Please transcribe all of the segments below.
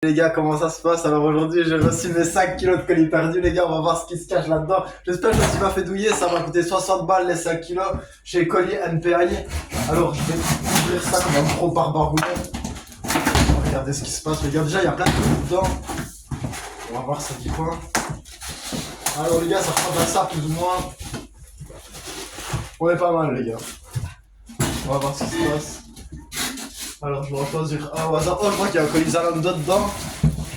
Les gars, comment ça se passe? Alors aujourd'hui, j'ai reçu mes 5 kilos de colis perdus, les gars, on va voir ce qui se cache là-dedans. J'espère que je ne suis pas fait douiller, ça m'a coûté 60 balles les 5 kilos chez Colis NPI. Alors je vais ouvrir ça comme un gros barbarounet. Regardez ce qui se passe, les gars, déjà il y a plein de trucs dedans. On va voir ça dit quoi. Alors les gars, ça ressemble à ça plus ou moins. On est pas mal les gars. On va voir ce qui se passe. Alors je vais en choisir un au hasard. Oh, je crois qu'il y a un colis Zalando dedans.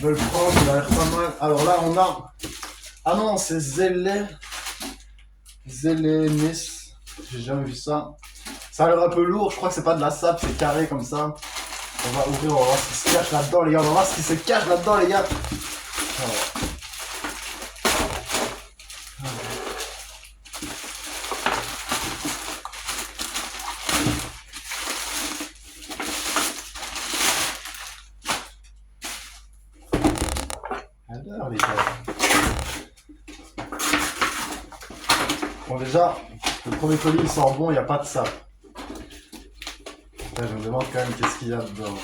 Je vais le prendre, il a l'air pas mal. Alors là on a... Ah non, c'est Zelenis. J'ai jamais vu ça. Ça a l'air un peu lourd, je crois que c'est pas de la sable, c'est carré comme ça. On va ouvrir, on va voir ce qui se cache là-dedans les gars. On va voir ce qui se cache là-dedans les gars. Alors. Alors les gars. Bon déjà, le premier colis il sent bon, il n'y a pas de sable. Là, je me demande quand même qu'est-ce qu'il y a dedans.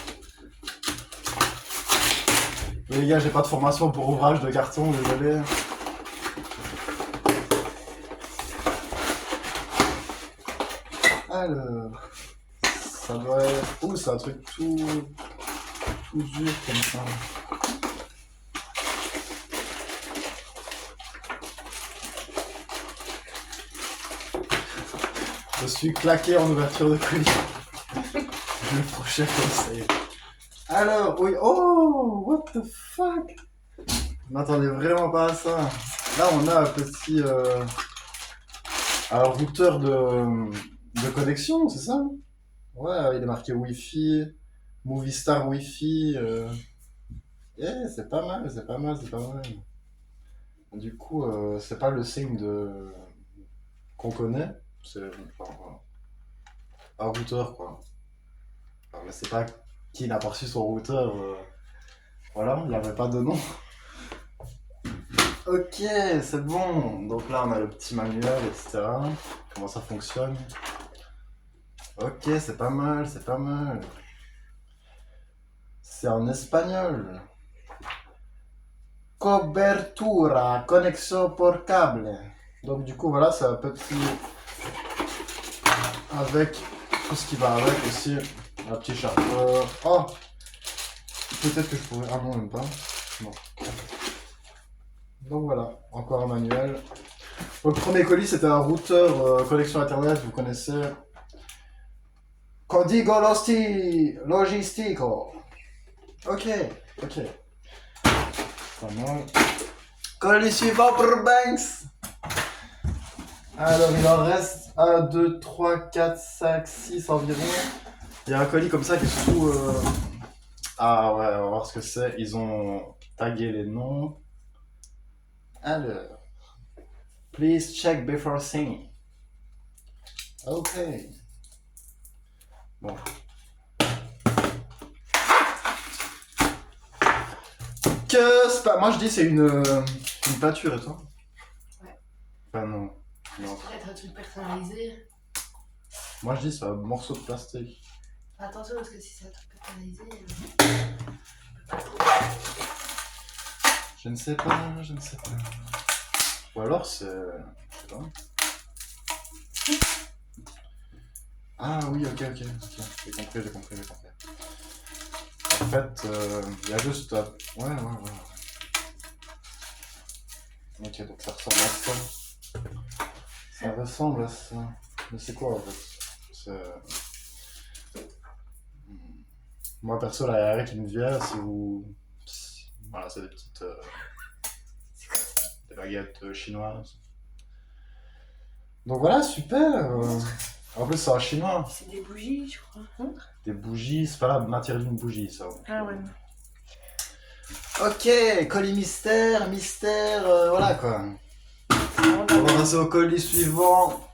Mais les gars, j'ai pas de formation pour ouvrage de carton, désolé. Alors, ça doit être... Ouh, c'est un truc tout dur comme ça. Je suis claqué en ouverture de colis. Je vais le prochain comme ça y est. Alors, oui, oh, what the fuck? Je m'attendais vraiment pas à ça. Là, on a un petit un routeur de connexion, c'est ça? Ouais, il est marqué Wi-Fi, Movistar Wi-Fi. Yeah, c'est pas mal, c'est pas mal, c'est pas mal. Du coup, c'est pas le signe de qu'on connaît, c'est enfin, un routeur quoi. Alors, je sais pas qui n'a pas reçu son routeur. Voilà, il n'y avait pas de nom. Ok, c'est bon. Donc là, on a le petit manuel, etc. Comment ça fonctionne. Ok, c'est pas mal, c'est pas mal. C'est en espagnol. Cobertura, connexion por cable. Donc du coup, voilà, c'est un petit... Avec tout ce qui va avec aussi. Un petit chargeur. Oh, peut-être que je pourrais... Ah non, même pas. Non. Donc voilà, encore un manuel. Donc le premier colis, c'était un routeur connexion internet, vous connaissez. Código Logistico. Ok, ok. Pas mal. Colis suivant pour Banks. Alors il en reste 1, 2, 3, 4, 5, 6 environ. Il y a un colis comme ça qui est sous... Ah ouais, on va voir ce que c'est. Ils ont tagué les noms. Alors... Please check before singing. Ok. Bon. Que c'est pas... Moi je dis c'est une peinture et toi? Ouais. Enfin non. Ça pourrait être un truc personnalisé. Moi je dis c'est un morceau de plastique. Attention parce que si c'est un truc personnalisé. Je ne sais pas, je ne sais pas. Ou alors c'est... Je sais pas. Ah oui, ok. J'ai compris. En fait, il y a juste... Ouais. Ok, donc ça ressemble à ça. Ça ressemble à ça. Mais c'est quoi en fait? Moi perso, là, il y a rien qui me vient si vous... Voilà, c'est des petites... des baguettes chinoises. Donc voilà, super. En plus, c'est en chinois. C'est des bougies, je crois. Des bougies, c'est pas la matière d'une bougie, ça. Ah ouais. Ok, colis mystère, voilà quoi. On va passer au colis suivant.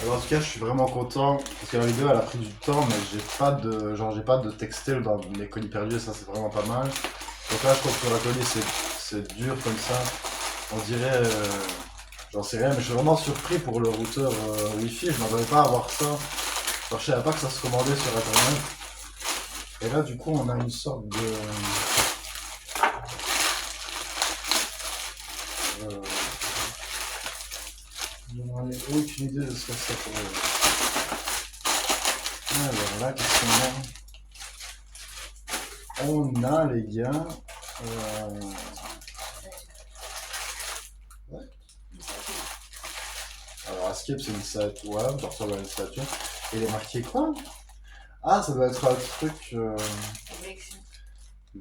Alors, en tout cas, je suis vraiment content parce que la vidéo elle a pris du temps, mais j'ai pas de textile dans mes colis perdus, et ça c'est vraiment pas mal. Donc là, je trouve que le colis c'est dur comme ça. On dirait, j'en sais rien, mais je suis vraiment surpris pour le routeur Wi-Fi. Je m'attendais pas à avoir ça. Alors, je savais pas que ça se commandait sur internet. Et là, du coup, on a une sorte de... je n'en ai aucune idée de ce que ça pourrait être. Alors là, qu'est-ce qu'on a? On a, les gars... Ouais. Alors, Escape, c'est une statue. Ouais, genre ça doit être une statue. Et il est marqué quoi? Ah, ça doit être un truc...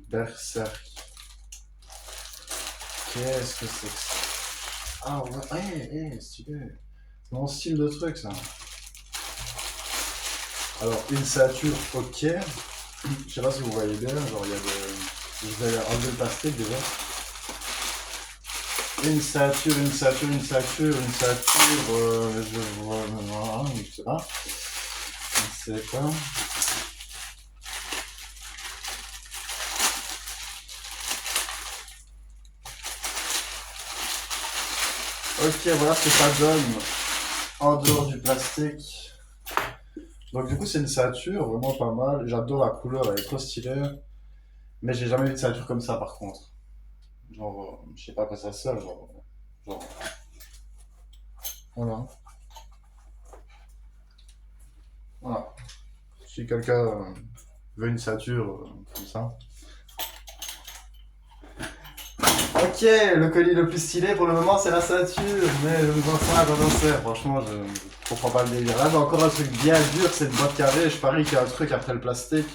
Berserk. Qu'est-ce que c'est que ça? Ah ouais, stylé. C'est mon style de truc, ça. Alors, une statue, ok. Je sais pas si vous voyez bien, genre il y a des... Je vais enlever le plastique déjà. Une statue, je vois... Non, je sais pas. Je sais pas. Ok, voilà ce que ça donne en dehors du plastique. Donc du coup c'est une ceinture vraiment pas mal. J'adore la couleur, elle est trop stylée. Mais j'ai jamais vu de ceinture comme ça par contre. Genre, je sais pas à quoi ça sert, genre... Voilà. Voilà. Si quelqu'un veut une ceinture comme ça. Ok, le colis le plus stylé pour le moment c'est la ceinture, mais je vous en sais à quoi ça sert. Franchement, je comprends pas le délire. Là j'ai encore un truc bien dur, c'est une boîte carrée. Je parie qu'il y a un truc après le plastique.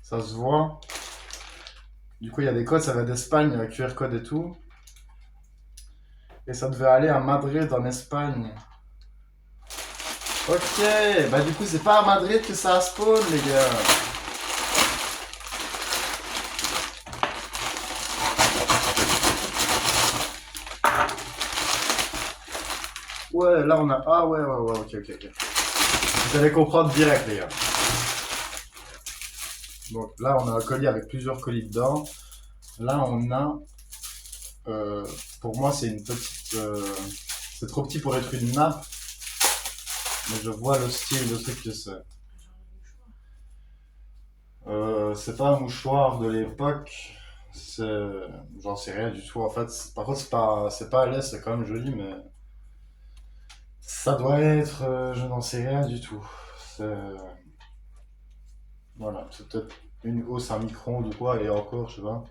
Ça se voit. Du coup, il y a des codes, ça va d'Espagne, QR code et tout. Et ça devait aller à Madrid en Espagne. Ok, bah du coup, c'est pas à Madrid que ça spawn, les gars. Ouais, là on a... Ah ouais, ok. Vous allez comprendre direct, les gars. Donc là, on a un colis avec plusieurs colis dedans. Là, on a... pour moi, c'est une petite... c'est trop petit pour être une nappe. Mais je vois le style de truc que c'est. C'est pas un mouchoir de l'époque. J'en sais rien du tout. En fait, par contre, c'est pas à l'aise, c'est quand même joli, mais... Ça doit être... je n'en sais rien du tout. C'est... Voilà, c'est peut-être une hausse à micro-ondes ou quoi, et encore, je sais pas.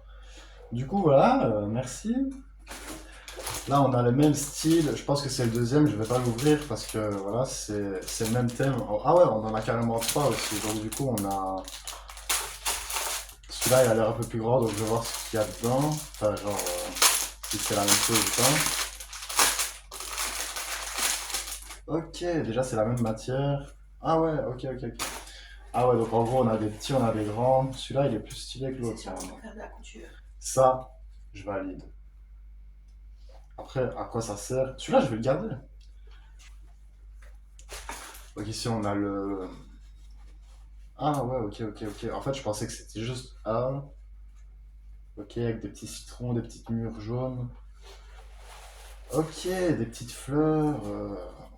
Du coup, voilà, merci. Là, on a le même style. Je pense que c'est le deuxième. Je vais pas l'ouvrir parce que voilà, c'est le même thème. Ah ouais, on en a carrément trois aussi. Donc du coup, on a celui-là, il a l'air un peu plus grand, donc je vais voir ce qu'il y a dedans. Enfin, genre si c'est la même chose ou pas. Ok, déjà c'est la même matière. Ah ouais, ok. Ah ouais, donc en gros, on a des petits, on a des grands. Celui-là, il est plus stylé que l'autre. C'est sûrement pour faire de la couture. Ça, je valide. Après, à quoi ça sert? Celui-là, je vais le garder. Donc ici, on a le... Ah ouais, ok. En fait, je pensais que c'était juste un. Ok, avec des petits citrons, des petites mûres jaunes. Ok, des petites fleurs.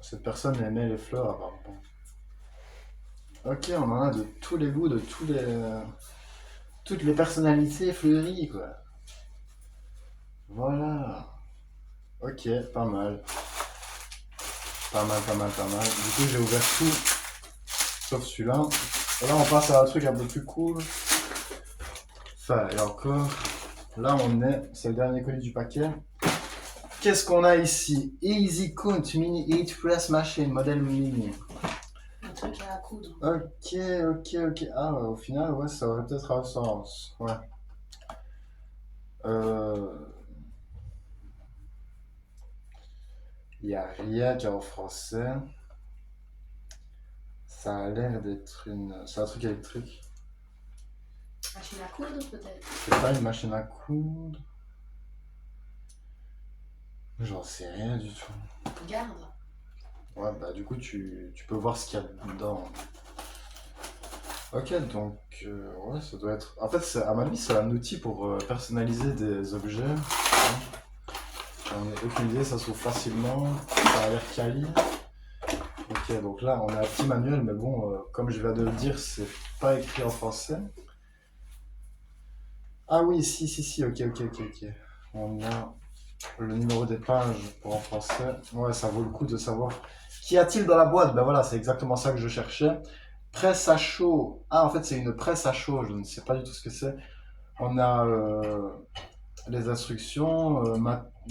Cette personne aimait les fleurs apparemment. Ok, on en a de tous les goûts, de toutes les personnalités fleuries, quoi. Voilà. Ok, pas mal. Pas mal. Du coup, j'ai ouvert tout, sauf celui-là. Et là, on passe à un truc un peu plus cool. Enfin, et encore. Là, c'est le dernier colis du paquet. Qu'est-ce qu'on a ici? Easy Count Mini Heat Press Machine, modèle mini. Un truc à coudre. Ok. Ah, ouais, au final, ouais, ça aurait peut-être un sens. Ouais. Il n'y a rien qui est en français. Ça a l'air d'être c'est un truc électrique. Machine à coudre, peut-être? C'est pas une machine à coudre. J'en sais rien du tout. Garde. Ouais, bah du coup, tu peux voir ce qu'il y a dedans. Ok, donc, ouais, ça doit être... En fait, à ma avis, c'est un outil pour personnaliser des objets. J'en ai aucune idée, ça s'ouvre facilement. Ça a l'air quali. Ok, donc là, on a un petit manuel, mais bon, comme je viens de le dire, c'est pas écrit en français. Ah oui, si, ok. On a le numéro d'épingle pour en français. Ouais, ça vaut le coup de savoir. Qu'y a-t-il dans la boîte? Ben voilà, c'est exactement ça que je cherchais. Presse à chaud. Ah, en fait, c'est une presse à chaud, je ne sais pas du tout ce que c'est. On a les instructions,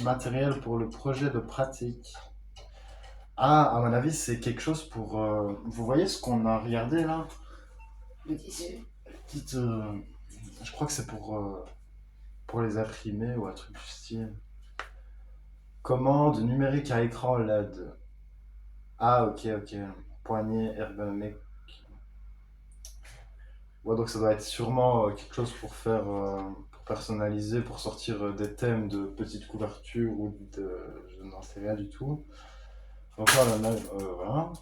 matériel pour le projet de pratique. Ah, à mon avis, c'est quelque chose pour... vous voyez ce qu'on a regardé là? Les Tissu. petites, je crois que c'est pour les imprimer ou un truc du style. Commande numérique à écran LED. Ah, ok. Poignée ergonomique. Ouais, donc ça doit être sûrement quelque chose pour faire, pour personnaliser, pour sortir des thèmes de petites couvertures ou de... Je n'en sais rien du tout. Donc là, voilà.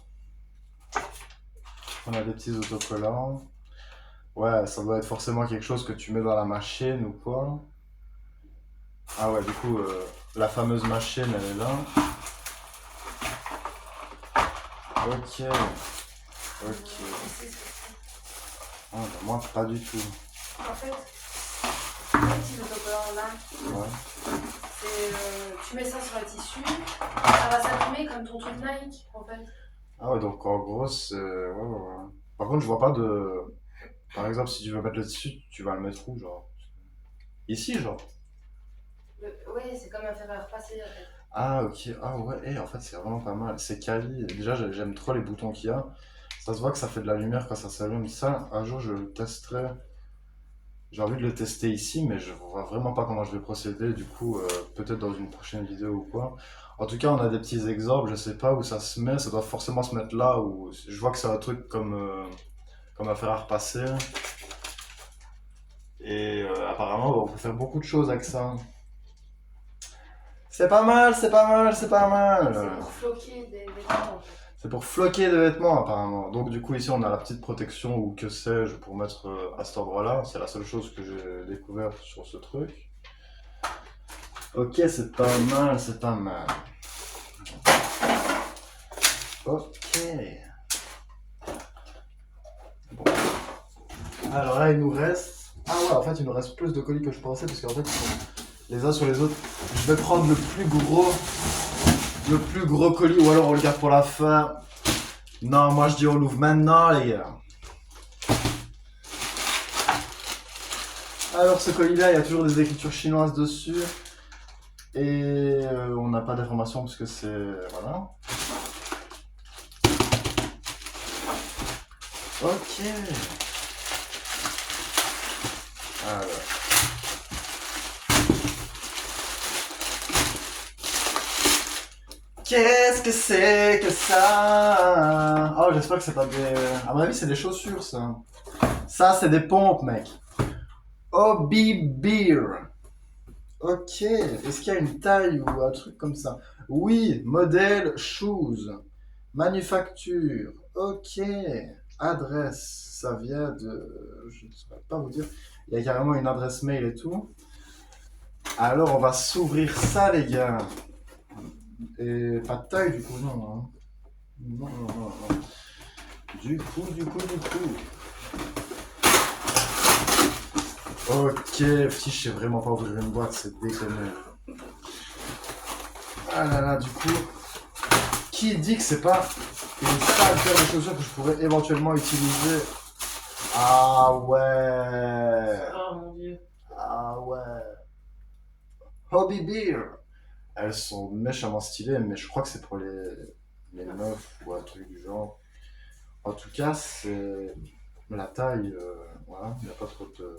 On a des petits autocollants. Ouais, ça doit être forcément quelque chose que tu mets dans la machine ou quoi. Ah ouais, du coup, la fameuse machine, elle est là. Ok. C'est ce que Ah, bah moi, pas du tout. c'est. En fait, les petits autocollants là, Ouais. tu mets ça sur le tissu, ça va s'allumer comme ton truc Nike en fait. Ah ouais, donc en gros, c'est... Ouais. Par contre, je vois pas de... Par exemple, si tu veux mettre le tissu, tu vas le mettre où, genre? Ici, genre? Ouais, c'est comme un fer à repasser en fait. Ah, ok. Ah ouais, en fait, c'est vraiment pas mal. C'est quali. Déjà, j'aime trop les boutons qu'il y a. Ça se voit que ça fait de la lumière quand ça s'allume. Ça, un jour, je le testerai. J'ai envie de le tester ici, mais je vois vraiment pas comment je vais procéder. Du coup, peut-être dans une prochaine vidéo ou quoi. En tout cas, on a des petits exemples. Je sais pas où ça se met. Ça doit forcément se mettre là. Où... Je vois que c'est un truc comme un fer à repasser. Et apparemment, on peut faire beaucoup de choses avec ça. C'est pas mal. C'est pour floquer des vêtements en fait. C'est pour floquer des vêtements apparemment. Donc du coup ici on a la petite protection ou que sais-je pour mettre à cet endroit-là. C'est la seule chose que j'ai découvert sur ce truc. Ok, c'est pas mal. Ok. Bon. Alors là il nous reste... Ah ouais, en fait il nous reste plus de colis que je pensais parce qu'en fait ils sont les uns sur les autres. Je vais prendre le plus gros colis ou alors on le garde pour la fin. Non, moi je dis on l'ouvre maintenant les gars. Alors ce colis-là, il y a toujours des écritures chinoises dessus. Et on n'a pas d'informations parce que c'est... Voilà. Ok. Alors. Qu'est-ce que c'est que ça? Oh, j'espère que c'est pas des... À mon avis, c'est des chaussures, ça. Ça, c'est des pompes, mec. Hobby Beer. Ok. Est-ce qu'il y a une taille ou un truc comme ça? Oui. Modèle shoes. Manufacture. Ok. Adresse. Ça vient de... Je ne saurais pas vous dire. Il y a carrément une adresse mail et tout. Alors, on va s'ouvrir ça, les gars. Et pas de taille, du coup, non. Hein. Non. Du coup. Ok, petit, je sais vraiment pas ouvrir une boîte, c'est déconné. Ah là, du coup, qui dit que c'est pas une sale paire de chaussures que je pourrais éventuellement utiliser? Ah ouais. Oh mon dieu. Ah ouais. Hobby Beer. Elles sont méchamment stylées, mais je crois que c'est pour les meufs ou un truc du genre. En tout cas, c'est la taille, voilà, il n'y a pas trop de...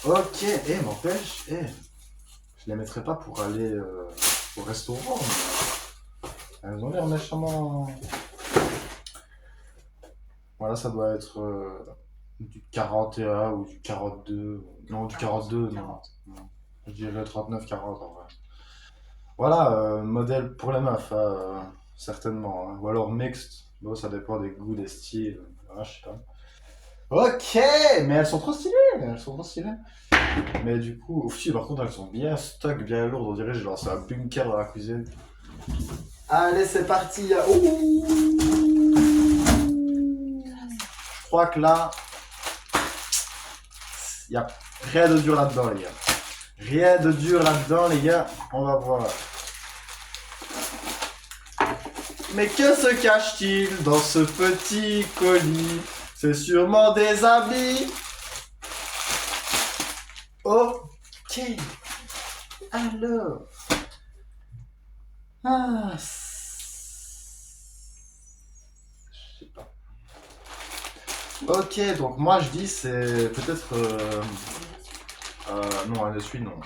Ok, n'empêche, je les mettrai pas pour aller au restaurant, mais elles ont l'air méchamment... Voilà, ça doit être du 41 ou du 42, non, du 42, non. Je dirais 39-40 en vrai. Voilà, modèle pour les meufs, certainement. Hein. Ou alors mixte, bon, ça dépend des goûts, des styles, voilà, je sais pas. Ok, mais elles sont trop stylées. Mais du coup, si, par contre, elles sont bien stock, bien lourdes. On dirait que j'ai lancé un bunker dans la cuisine. Allez, c'est parti. Ouh. Je crois que là, y a rien de dur là-dedans, les gars. Rien de dur là-dedans, les gars. On va voir. Mais que se cache-t-il dans ce petit colis? C'est sûrement des habits. Ok. Alors. Ah. Je sais pas. Ok, donc moi je dis c'est peut-être... non, un essuie, non.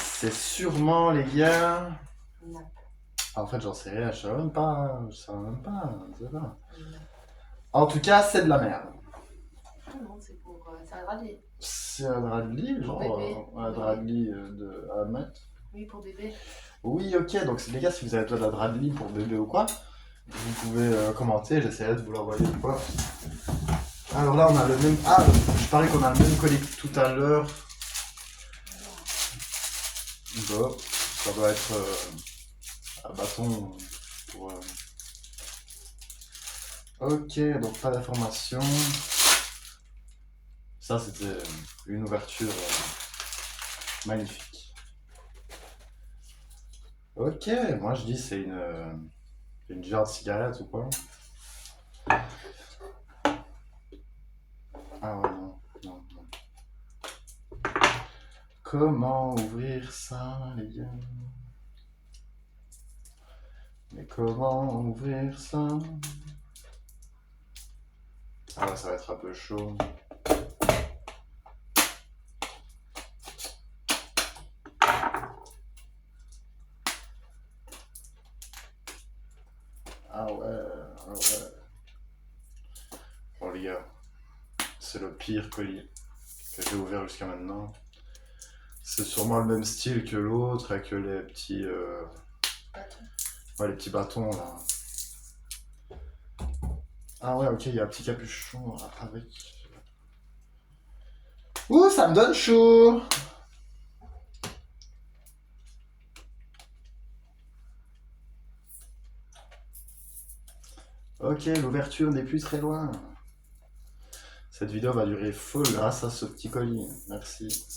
C'est sûrement, les gars... Non. En fait, j'en sais rien, je sais même pas. Je sais même pas, je sais pas. En tout cas, c'est de la merde. Ah non, c'est pour... c'est un drap de lit. C'est un drap de lit, genre bébé. un drap de lit de 1 mètre. Oui, pour bébé. Oui, ok, donc les gars, si vous avez besoin d'un drap de lit pour bébé ou quoi, vous pouvez commenter, j'essaierai de vous l'envoyer ou quoi. Alors là, on a le même... Ah, je parie qu'on a le même colis que tout à l'heure. Bon, ça doit être un bâton pour... Ok, donc pas d'information. Ça, c'était une ouverture magnifique. Ok, moi je dis c'est une jarre de cigarette ou quoi. Ah ouais, non, non, non. Comment ouvrir ça, les gars? Mais comment ouvrir ça? Ah ouais, ça va être un peu chaud. Ah ouais, ah ouais. Bon les gars, c'est le pire colis que j'ai ouvert jusqu'à maintenant. C'est sûrement le même style que l'autre avec les petits... Bâton. Ouais, les petits bâtons là. Ah ouais, ok, il y a un petit capuchon avec... Ouh, ça me donne chaud! Ok, l'ouverture n'est plus très loin. Cette vidéo va durer full grâce à ce petit colis. Merci.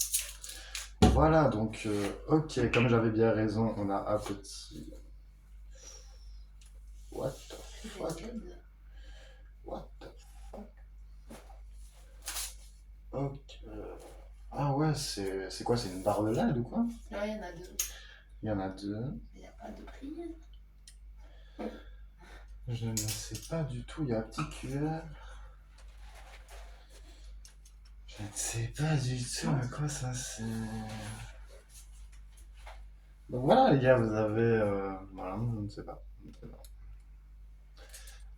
Voilà, donc, ok, comme j'avais bien raison, on a un petit... What the fuck? What the fuck? Ok. Ah ouais, c'est quoi? C'est une barre de LED ou quoi? Ouais, il y en a deux. Il y en a deux. Il n'y a pas de prix. Je ne sais pas du tout, il y a un petit QR. Je ne sais pas du tout à quoi ça sert. Donc voilà les gars, vous avez... Voilà, je ne sais pas. Je ne sais pas.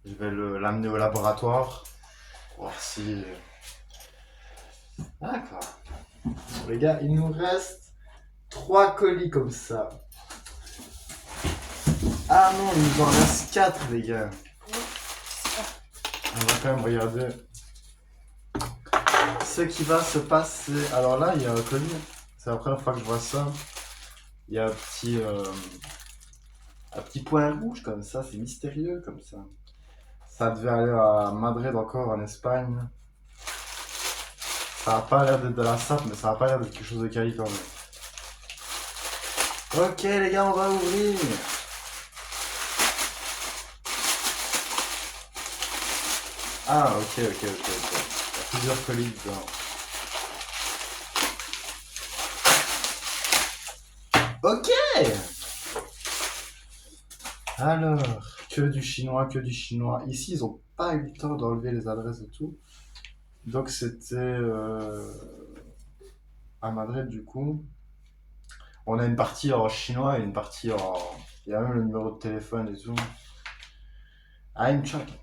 Je vais l'amener au laboratoire. Pour voir si... D'accord. Bon, les gars, il nous reste 3 colis comme ça. Ah non, il nous en reste 4 les gars. On va quand même regarder ce qui va se passer. Alors là, il y a un colis. C'est la première fois que je vois ça. Il y a un petit point rouge comme ça. C'est mystérieux comme ça. Ça devait aller à Madrid encore, en Espagne. Ça n'a pas l'air d'être de la sape, mais ça n'a pas l'air d'être quelque chose de quali quand même. Ok les gars, on va ouvrir. Ah ok. Il y a plusieurs colis dedans. Ok. Alors, que du chinois. Ici, ils ont pas eu le temps d'enlever les adresses et tout. Donc c'était à Madrid du coup. On a une partie en chinois et une partie en... Il y a même le numéro de téléphone et tout. I'm checking.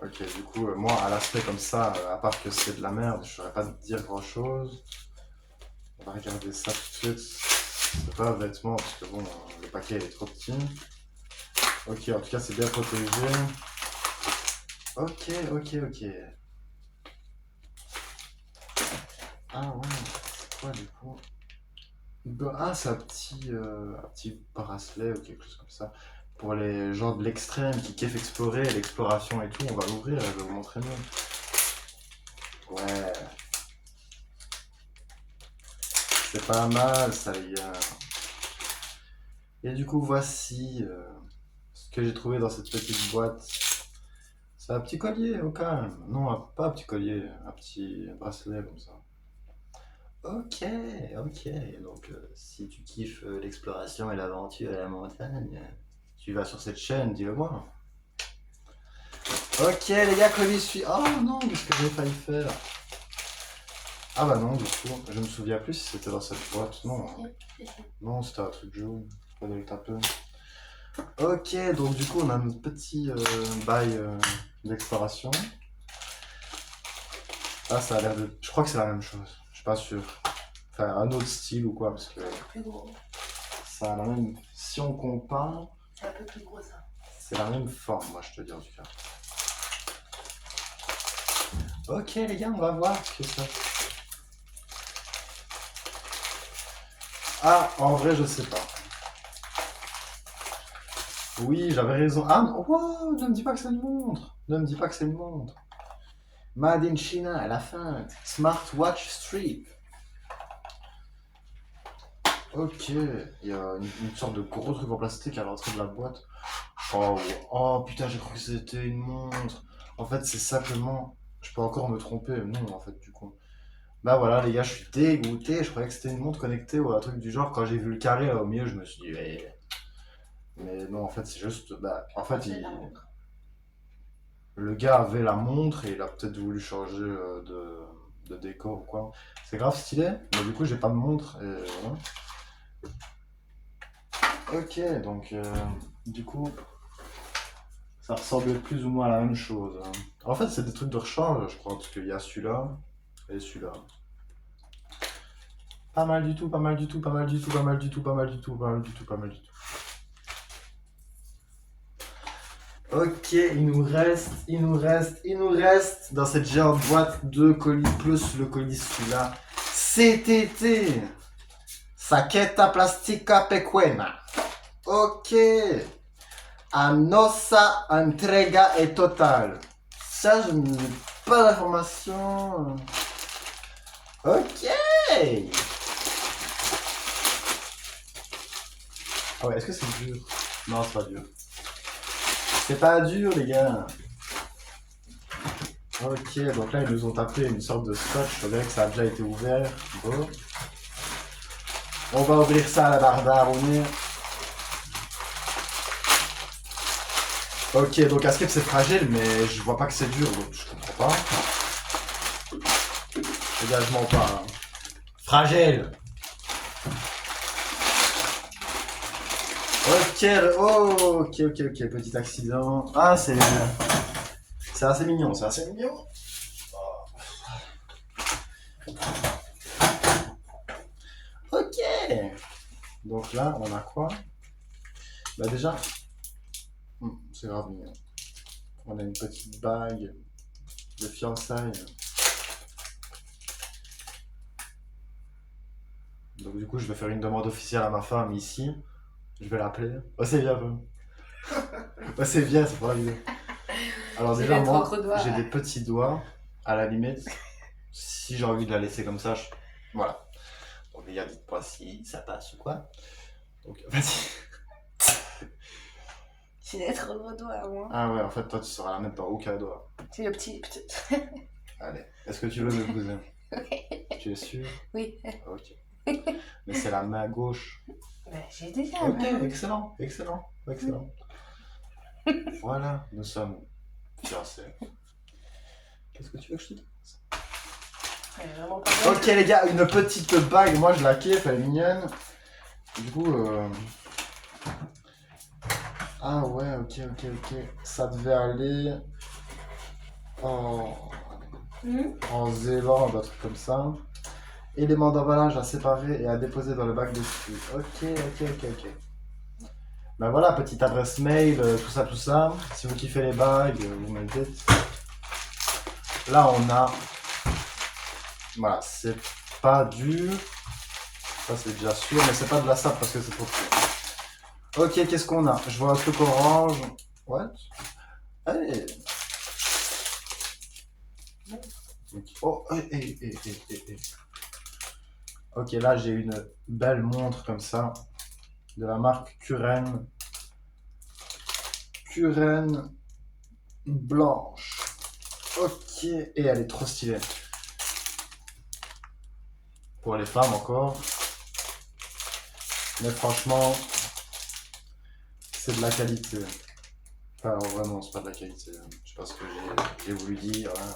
Ok, du coup, moi, à l'aspect comme ça, à part que c'est de la merde, je saurais pas te dire grand chose. On va regarder ça tout de suite. C'est pas un vêtement parce que bon, le paquet est trop petit. Ok, en tout cas, c'est bien protégé. Ok. Ah ouais, c'est quoi du coup? Ah, c'est un petit bracelet ou quelque chose comme ça. Pour les gens de l'extrême qui kiffent explorer, l'exploration et tout, on va l'ouvrir, je vais vous montrer mieux. C'est pas mal ça les gars. Et du coup voici ce que j'ai trouvé dans cette petite boîte. C'est un petit collier au calme. Non, pas un petit collier, un petit bracelet comme ça. Ok, ok. Donc si tu kiffes l'exploration et l'aventure et la montagne, tu vas sur cette chaîne, dis-le moi. Ok les gars, Clovis suit. Oh non, qu'est-ce que j'ai failli faire? Ah bah non, du coup, je me souviens plus si c'était dans cette boîte. Non, non, c'était un truc jaune. Faudrait le taper. Ok, donc du coup, on a notre petit bail d'exploration. Ah, ça a l'air de. Je crois que c'est la même chose. Je suis pas sûr. Enfin, un autre style ou quoi, parce que Plus gros. ça a la même. Si on compare, C'est un peu plus gros ça. c'est la même forme, moi je te dis en tout cas. Ok les gars, on va voir ce que ça. Ah, en vrai, je sais pas. Oui, j'avais raison. Ah, wow, ne me dis pas que c'est une montre. Ne me dis pas que c'est une montre. Made in China, à la fin. Smartwatch Strip. Ok, il y a une sorte de gros truc en plastique à l'entrée de la boîte. Oh, oh putain, j'ai cru que c'était une montre. En fait, c'est simplement. Je peux encore me tromper. Non, en fait, du coup. Bah voilà, les gars, je suis dégoûté. Je croyais que c'était une montre connectée ou un truc du genre. Quand j'ai vu le carré là au milieu, je me suis dit, mais non, en fait, c'est juste. Bah, en fait, le gars avait la montre et il a peut-être voulu changer de décor ou quoi. C'est grave stylé, mais du coup, j'ai pas de montre. Et voilà. Ok, donc du coup, ça ressemble plus ou moins à la même chose, hein. En fait, c'est des trucs de rechange, je crois, parce qu'il y a celui-là et celui-là. Pas mal du tout, pas mal du tout, pas mal du tout, pas mal du tout, pas mal du tout, pas mal du tout, pas mal du tout. Ok, il nous reste dans cette géante boîte deux colis plus le colis celui-là. CTT, Saqueta Plástica Pequena. Ok. A nossa entrega est totale. Ça, je n'ai pas d'informations. Ok. Ah ouais, est-ce que c'est dur? Non, c'est pas dur. C'est pas dur, les gars. Ok, donc là, ils nous ont tapé une sorte de scotch. Je dirait que ça a déjà été ouvert. Bon. On va ouvrir ça à la barda, on est. Ok, donc Escape c'est fragile, mais je vois pas que c'est dur, donc je comprends pas. Dégagement pas. Hein. Fragile. Ok, oh, ok, petit accident. Ah, c'est assez mignon, c'est assez mignon. Ok. Donc là, on a quoi? Bah déjà, c'est grave mignon. On a une petite bague de fiançailles. Donc du coup, je vais faire une demande officielle à ma femme ici. Je vais l'appeler. Oh, c'est bien, oh, c'est bien, c'est pour la vidéo. Alors déjà, moi, j'ai des petits doigts, à la limite. Si j'ai envie de la laisser comme ça, voilà. Donc les gars, dites-moi si ça passe ou quoi. Donc, vas-y. J'ai des trop gros doigts, moi. Ah ouais, en fait, toi, tu sauras la mettre dans aucun doigt. C'est le petit. Allez, est-ce que tu veux m'épouser? Oui. Tu es sûr? Oui. Ok. Mais c'est la main gauche. Bah, j'ai déjà. Ok, excellent. Voilà, nous sommes fiancés. Qu'est-ce que tu veux que je te dise? Vraiment pas Ok les gars, une petite bague, moi je la kiffe, elle est mignonne. Du coup, ah ouais, ok. Ça devait aller en Zélande, un truc comme ça. Éléments d'emballage à séparer et à déposer dans le bac de ski. Ok. Ben voilà, petite adresse mail, tout ça. Si vous kiffez les bagues, vous me le dites. Là, on a... Voilà, c'est pas dur. Ça, c'est déjà sûr, mais c'est pas de la sable parce que c'est trop dur. Ok, qu'est-ce qu'on a? Je vois un truc orange. What? Allez. Oh, Ok, là j'ai une belle montre comme ça, de la marque Kuren. Kuren blanche. Ok, et elle est trop stylée. Pour les femmes encore. Mais franchement, c'est de la qualité. Enfin, vraiment, c'est pas de la qualité. Je sais pas ce que j'ai voulu dire. Hein.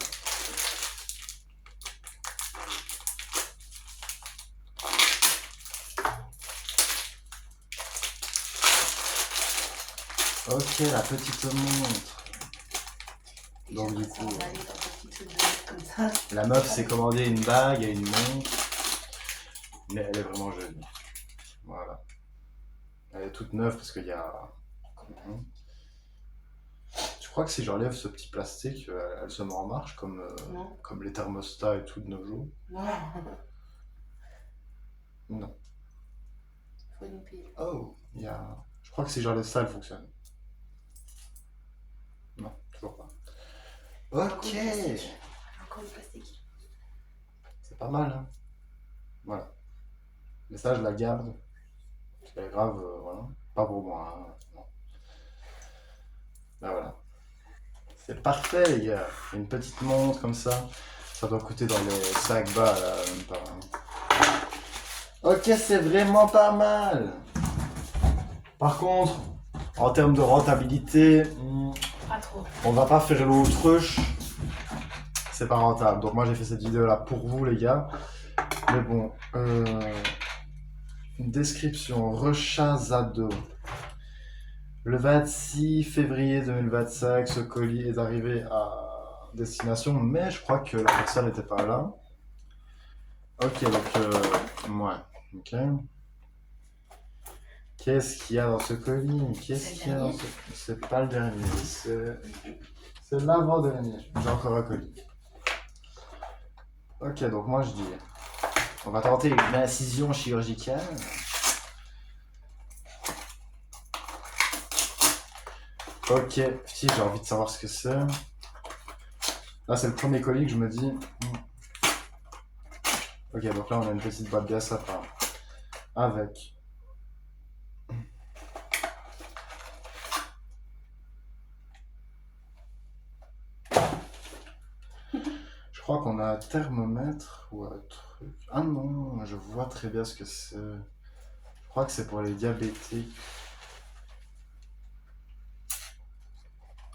Ok, la petite montre. Donc du coup, Comme ça. la meuf s'est commandé une bague et une montre. Mais elle est vraiment jolie. Voilà. Elle est toute neuve parce qu'il y a... Je crois que si j'enlève ce petit plastique, elle se met en marche comme les thermostats et tout de nos jours. Non. Non. Faut une pile. Oh, il y a... Je crois que si j'enlève ça, elle fonctionne. Non, toujours pas. Ok. Encore le plastique. C'est pas mal, hein. Voilà. Mais ça, je la garde. C'est pas grave, voilà. Pas pour moi, hein. Non. Ben voilà. C'est parfait, les gars. Une petite montre comme ça. Ça doit coûter dans les 5 bas, là, même pas. Hein. Ok, c'est vraiment pas mal. Par contre, en termes de rentabilité, Pas trop. on va pas faire l'autruche. C'est pas rentable. Donc moi, j'ai fait cette vidéo-là pour vous, les gars. Mais bon, une description. Rechazado. Le 26 février 2025, ce colis est arrivé à destination, mais je crois que la personne n'était pas là. Ok, donc, ouais, ok. Qu'est-ce qu'il y a dans ce colis? Qu'est-ce qu'il y a dans ce... C'est pas le dernier, c'est l'avant-dernier. J'ai encore un colis. Ok, donc moi je dis, on va tenter une incision chirurgicale. Ok, si j'ai envie de savoir ce que c'est. Là, c'est le premier colis que je me dis. Ok, donc là, on a une petite boîte bien sympa. Avec. Je crois qu'on a un thermomètre ou un truc. Ah non, je vois très bien ce que c'est. Je crois que c'est pour les diabétiques.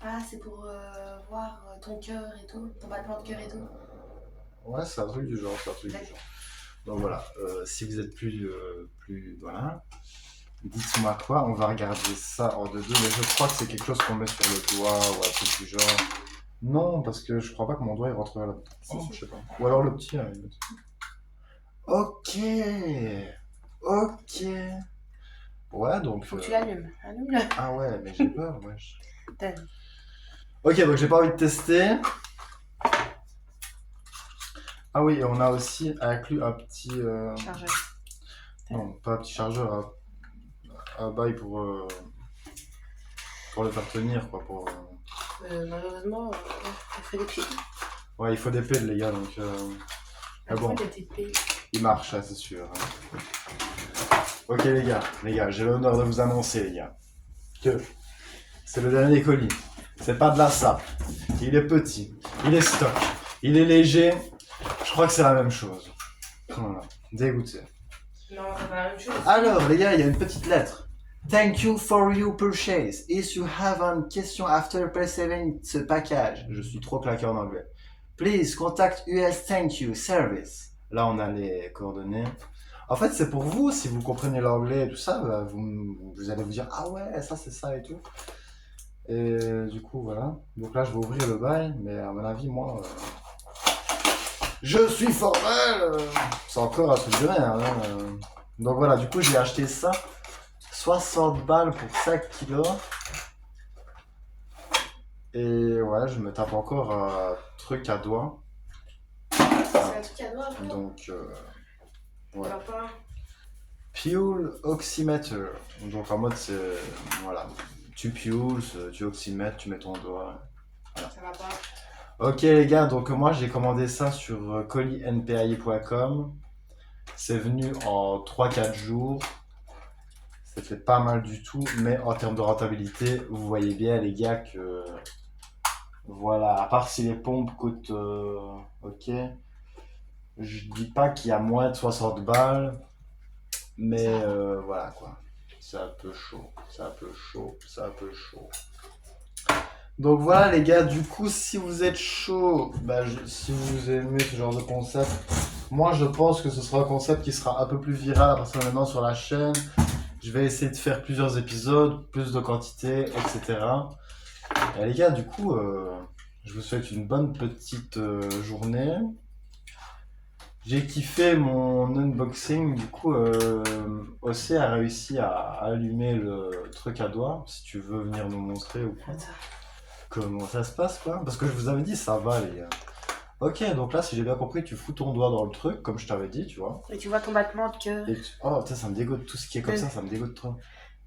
Ah, c'est pour voir ton cœur et tout, ton battement de cœur et tout. Ouais, c'est un truc du genre, Donc voilà, si vous êtes plus voilà, dites-moi quoi, on va regarder ça hors de deux, mais je crois que c'est quelque chose qu'on met sur le doigt ou un truc du genre. Non, parce que je crois pas que mon doigt il rentrerait là-dedans. Oh, je sais pas. Ou alors le petit, hein, Ok, ok. Ouais, donc... Faut que tu l'allumes. Allume-le. Ah ouais, mais j'ai peur, wesh. Ok, donc j'ai pas envie de tester. Ah oui, et on a aussi inclus un petit... Chargeur. Non, pas un petit chargeur, un bail pour le faire tenir, quoi. Malheureusement, il faut des piles. Ouais, il faut des piles, les gars, donc... Ah bon, il marche, hein, c'est sûr. Hein. Ok, les gars, j'ai l'honneur de vous annoncer, les gars, que c'est le dernier colis. C'est pas de la sape. Il est petit, il est stock, il est léger. Je crois que c'est la même chose. Voilà, dégoûté. Non, c'est pas la même chose. Alors, les gars, il y a une petite lettre. Thank you for your purchase. If you have a question after receiving ce package, je suis trop claqué en anglais. Please contact US Thank You Service. Là, on a les coordonnées. En fait, c'est pour vous, si vous comprenez l'anglais et tout ça, bah, vous allez vous dire ah ouais, ça c'est ça et tout. Et du coup, voilà. Donc là, je vais ouvrir le bail, mais à mon avis, moi, je suis formel. C'est encore un truc de merde. Hein. Donc voilà, du coup, j'ai acheté ça. 60 balles pour 5 kilos. Et ouais, je me tape encore un truc à doigts. C'est un truc à doigts, vraiment. Donc, ouais. Pas. Pule oxymeter. Donc en mode, c'est. Voilà. Tu pioules, tu oxymètres, tu mets ton doigt. Voilà. Ça va pas. Ok les gars, donc moi j'ai commandé ça sur colisnpai.com. C'est venu en 3-4 jours. C'était pas mal du tout, mais en termes de rentabilité, vous voyez bien les gars que... Voilà, à part si les pompes coûtent... ok. Je dis pas qu'il y a moins de 60 balles, mais voilà quoi. C'est un peu chaud, c'est un peu chaud, c'est un peu chaud. Donc voilà les gars, du coup si vous êtes chaud, si vous aimez ce genre de concept, moi je pense que ce sera un concept qui sera un peu plus viral à partir de maintenant sur la chaîne. Je vais essayer de faire plusieurs épisodes, plus de quantité, etc. Et les gars, du coup, je vous souhaite une bonne petite journée. J'ai kiffé mon unboxing, du coup, Ossé a réussi à allumer le truc à doigt, si tu veux venir nous montrer ou quoi. Comment ça se passe, quoi. Parce que je vous avais dit, ça va, les gars. Ok, donc là, si j'ai bien compris, tu fous ton doigt dans le truc, comme je t'avais dit, tu vois. Et tu vois ton battement de cœur. Oh, putain, ça me dégoûte, tout ce qui est comme ça me dégoûte trop.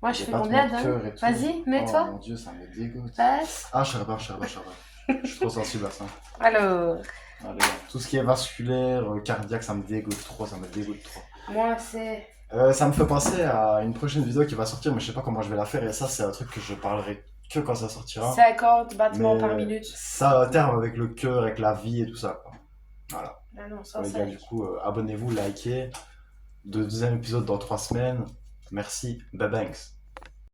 Moi, je Les fais mon battements de bled, cœur hein. et tout. Vas-y, Oh mets-toi. mon dieu, ça me dégoûte. Passe. Ah, je sais pas. Je suis trop sensible à ça. Alors, Allez, tout ce qui est vasculaire, cardiaque, ça me dégoûte trop. moi, c'est... Ça me fait penser à une prochaine vidéo qui va sortir, mais je sais pas comment je vais la faire. Et ça, c'est un truc que je parlerai que quand ça sortira. 50 battements Mais par minute. ça a un terme avec le cœur, avec la vie et tout ça, quoi. Voilà. Ah non, ça, Les ça... gars, du coup, abonnez-vous, likez. Deuxième épisode dans 3 semaines. Merci, bye banks.